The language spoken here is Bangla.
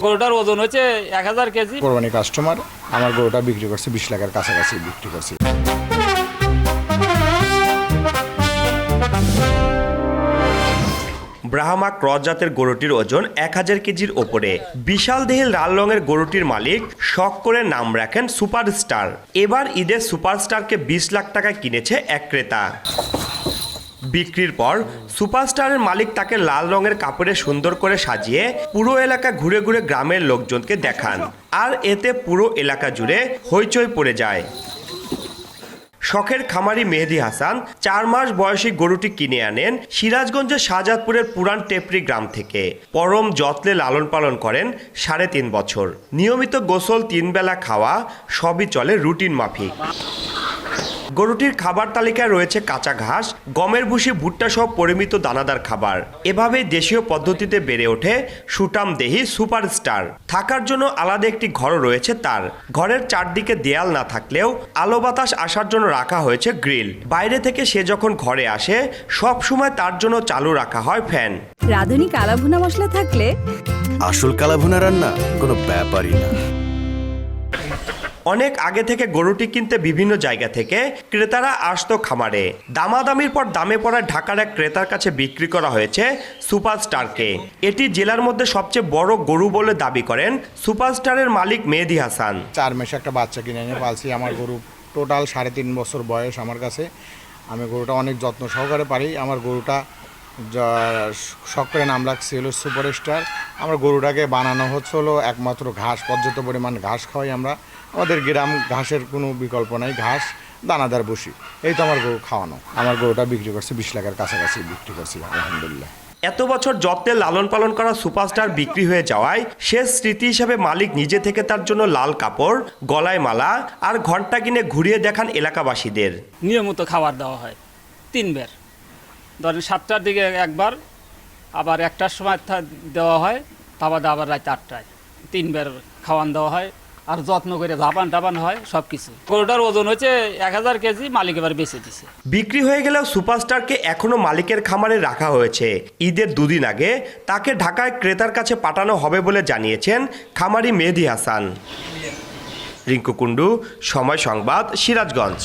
গরুটার ওজন হচ্ছে 1000 কেজি। কোরবানি কাস্টমার আমার গরুটা বিক্রি করছে 20 লাখের কাছাকাছি বিক্রি করছে। ব্রাহ্মা ক্রস জাতের গরুটির ওজন 1000 কেজির ওপরে। বিশাল দেহের লাল রঙের গরুটির মালিক শখ করে নাম রাখেন সুপারস্টার। এবার ঈদের সুপারস্টারকে 20 লাখ টাকায় কিনেছে এক ক্রেতা। বিক্রির পর সুপারস্টারের মালিক তাকে লাল রঙের কাপড়ে সুন্দর করে সাজিয়ে পুরো এলাকা ঘুরে ঘুরে গ্রামের লোকজনকে দেখান, আর এতে পুরো এলাকা জুড়ে হইচই পড়ে যায়। শখের খামারি মেহেদি হাসান 4 মাস বয়সী গরুটি কিনে আনেন সিরাজগঞ্জের শাহজাদপুরের পুরান টেপরি গ্রাম থেকে। পরম যত্নে লালন পালন করেন 3.5 বছর। নিয়মিত গোসল, 3 বেলা খাওয়া সবই চলে রুটিন মাফিক। গরুটির খাবার তালিকায় রয়েছে কাঁচা ঘাস, গমের ভুসি, ভুট্টা সহ পরিমিত দানাদার খাবার। এভাবেই দেশীয় পদ্ধতিতে বেড়ে ওঠে সুঠামদেহী সুপারস্টার। থাকার জন্য আলাদা একটি ঘর রয়েছে তার। ঘরের চারদিকে দেয়াল না থাকলেও আলো বাতাস আসার জন্য রাখা হয়েছে গ্রিল। বাইরে থেকে সে যখন ঘরে আসে সব সময় তার জন্য চালু রাখা হয় ফ্যান। রাঁধুনি কালাভুনা মশলা থাকলে আসল কালাভুনা রান্না কোনো ব্যাপারই না। অনেক আগে থেকে গরুটি কিনতে বিভিন্ন জায়গা থেকে ক্রেতারা আসতো খামারে। দামাদামির পর দামে পড়া ঢাকার এক ক্রেতার কাছে বিক্রি করা হয়েছে সুপারস্টারকে। এটি জেলার মধ্যে সবচেয়ে বড় গরু বলে দাবি করেন সুপারস্টারের মালিক মেহেদি হাসান। 4 মাসে একটা বাচ্চা কিনে এনে পালছি। আমার গরু টোটাল 3.5 বছর বয়স আমার কাছে। আমি গরুটা অনেক যত্ন সহকারে পারি। আমার গরুটা শখ করে নাম রাখছি হলো সুপারস্টার। আমার গরুটাকে বানানো হচ্ছে হলো একমাত্র ঘাস, পর্যাপ্ত পরিমাণ ঘাস খাওয়াই আমরা। আমাদের গ্রাম ঘাসের কোনো বিকল্প নাই, ঘাস, দানাদার বসি, এই তো আমার গরু খাওয়ানো। আমার গরুটা বিক্রি করছে 20 লাখের কাছাকাছি বিক্রি করছি আলহামদুলিল্লাহ। এত বছর যত্নে লালন পালন করা সুপারস্টার বিক্রি হয়ে যাওয়ায় শেষ স্মৃতি হিসেবে মালিক নিজে থেকে তার জন্য লাল কাপড়, গলায় মালা আর ঘন্টা কিনে ঘুরিয়ে দেখান এলাকাবাসীদের। নিয়মিত খাবার দেওয়া হয় 3 বার। ধরেন 7টার দিকে একবার, আবার 1টার সময় দেওয়া হয়, তারপর আবার রাত 8টায় 3 বার খাওয়ান দেওয়া হয়। আর যত্ন করে টাপান হয় সব কিছু। গরুটার ওজন হচ্ছে 1000 কেজি, মালিক এবার বেঁচে দিছে। বিক্রি হয়ে গেলেও সুপারস্টারকে এখনো মালিকের খামারে রাখা হয়েছে। ঈদের 2 দিন আগে তাকে ঢাকায় ক্রেতার কাছে পাঠানো হবে বলে জানিয়েছেন খামারি মেহেদি হাসান। রিঙ্কু কুণ্ডু, সময় সংবাদ, সিরাজগঞ্জ।